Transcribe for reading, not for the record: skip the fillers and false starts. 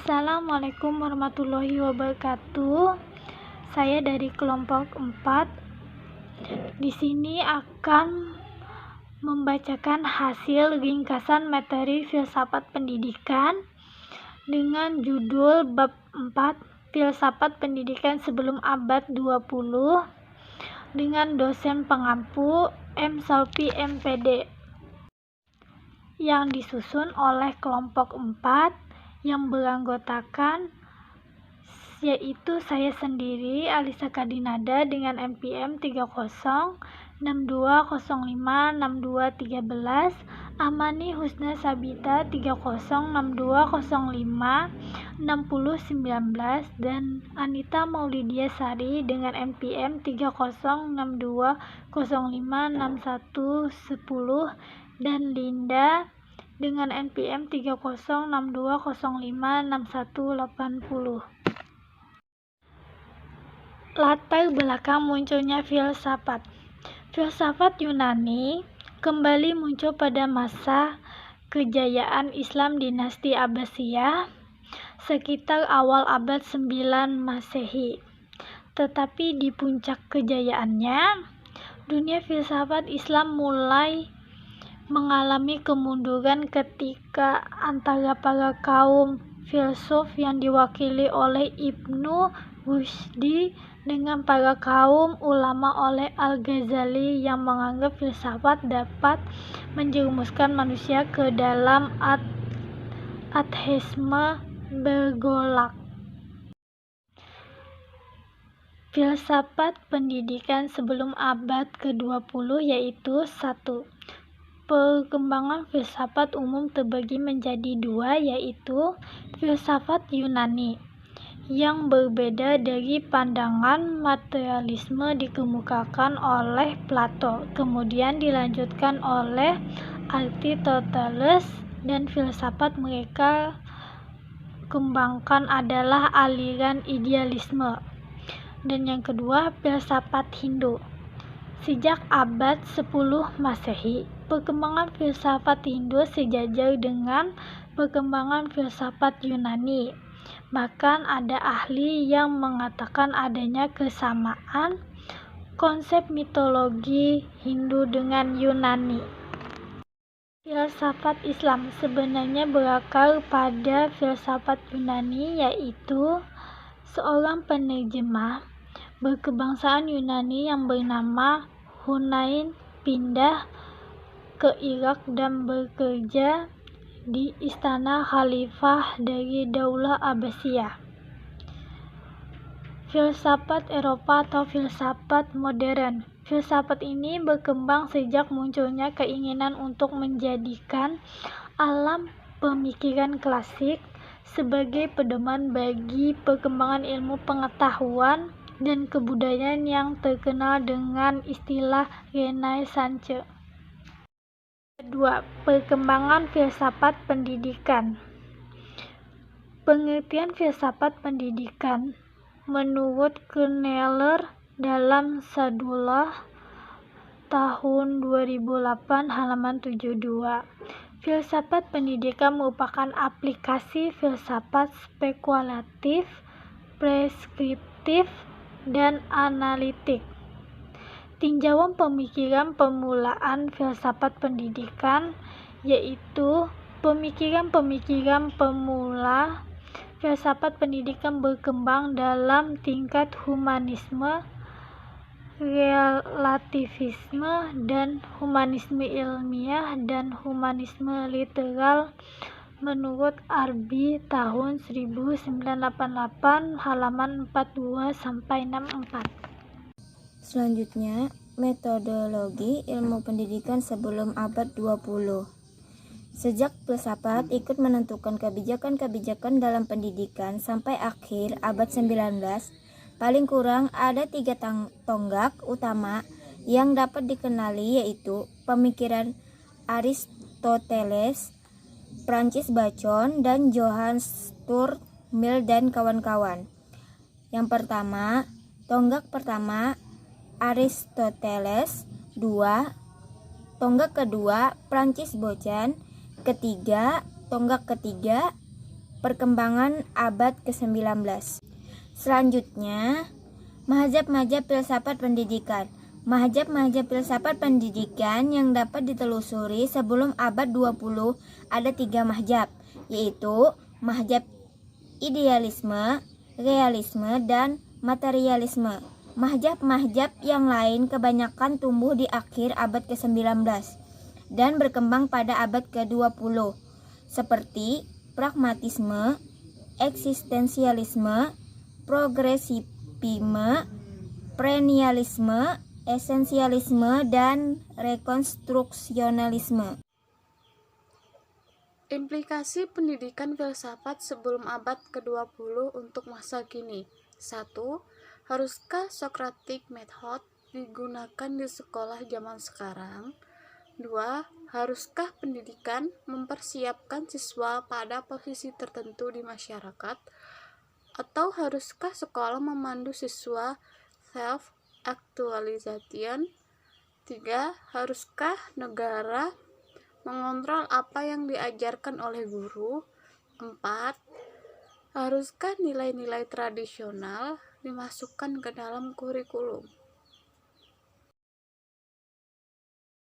Assalamualaikum warahmatullahi wabarakatuh. Saya dari kelompok 4. Di sini akan membacakan hasil ringkasan materi filsafat pendidikan dengan judul bab 4 Filsafat Pendidikan Sebelum Abad 20 dengan dosen pengampu M. Saufi MPD yang disusun oleh kelompok 4 yang beranggotakan yaitu saya sendiri Alisa Kadinada dengan NPM 3062056213, Amani Husna Sabita 3062056019, dan Anita Maulidia Sari dengan NPM 3062056110 dan Linda dengan NPM 3062056180. Latar belakang munculnya filsafat. Filsafat Yunani kembali muncul pada masa kejayaan Islam dinasti Abbasiyah sekitar awal abad 9 Masehi. Tetapi di puncak kejayaannya, dunia filsafat Islam mulai mengalami kemunduran ketika antara para kaum filsuf yang diwakili oleh Ibnu Rushdi dengan para kaum ulama oleh Al-Ghazali yang menganggap filsafat dapat menjerumuskan manusia ke dalam ateisme bergolak. Filsafat pendidikan sebelum abad ke-20 yaitu 1. Perkembangan filsafat umum terbagi menjadi 2, yaitu filsafat Yunani yang berbeda dari pandangan materialisme dikemukakan oleh Plato, kemudian dilanjutkan oleh Aristoteles, dan filsafat mereka kembangkan adalah aliran idealisme. Dan yang kedua, filsafat Hindu. Sejak abad 10 Masehi, perkembangan filsafat Hindu sejajar dengan perkembangan filsafat Yunani. Bahkan ada ahli yang mengatakan adanya kesamaan konsep mitologi Hindu dengan Yunani. Filsafat Islam sebenarnya berakar pada filsafat Yunani, yaitu seorang penerjemah berkebangsaan Yunani yang bernama Hunain pindah ke Irak dan bekerja di istana khalifah dari Daulah Abbasiyah. Filsafat Eropa atau filsafat modern. Filsafat ini berkembang sejak munculnya keinginan untuk menjadikan alam pemikiran klasik sebagai pedoman bagi perkembangan ilmu pengetahuan dan kebudayaan yang terkenal dengan istilah Renaissance. Kedua, perkembangan filsafat pendidikan. Pengertian filsafat pendidikan menurut Kneller dalam Sadullah tahun 2008 halaman 72. Filsafat pendidikan merupakan aplikasi filsafat spekulatif, preskriptif, dan analitik. Tinjauan pemikiran permulaan filsafat pendidikan yaitu pemikiran-pemikiran pemula. Filsafat pendidikan berkembang dalam tingkat humanisme, relativisme, dan humanisme ilmiah dan humanisme literal menurut Arbi tahun 1988 halaman 42-64. Selanjutnya, metodologi ilmu pendidikan sebelum abad 20. Sejak filsafat ikut menentukan kebijakan-kebijakan dalam pendidikan sampai akhir abad 19, paling kurang ada 3 tonggak utama yang dapat dikenali, yaitu pemikiran Aristoteles, Francis Bacon, dan Johann Stuart Mill dan kawan-kawan. Yang pertama, tonggak pertama Aristoteles, 2. Tonggak kedua Francis Bacon, ketiga tonggak ketiga perkembangan abad ke-19. Selanjutnya, mazhab-mazhab filsafat pendidikan. Mazhab-mazhab filsafat pendidikan yang dapat ditelusuri sebelum abad 20 ada 3 mazhab, yaitu mazhab idealisme, realisme, dan materialisme. Mazhab-mazhab yang lain kebanyakan tumbuh di akhir abad ke-19 dan berkembang pada abad ke-20, seperti pragmatisme, eksistensialisme, progresivisme, perennialisme, esensialisme, dan rekonstruksionalisme. Implikasi pendidikan filsafat sebelum abad ke-20 untuk masa kini. 1. Haruskah Socratic method digunakan di sekolah zaman sekarang? 2. Haruskah pendidikan mempersiapkan siswa pada posisi tertentu di masyarakat? Atau haruskah sekolah memandu siswa self-actualization? 3. Haruskah negara mengontrol apa yang diajarkan oleh guru? 4. Haruskah nilai-nilai tradisional dimasukkan ke dalam kurikulum?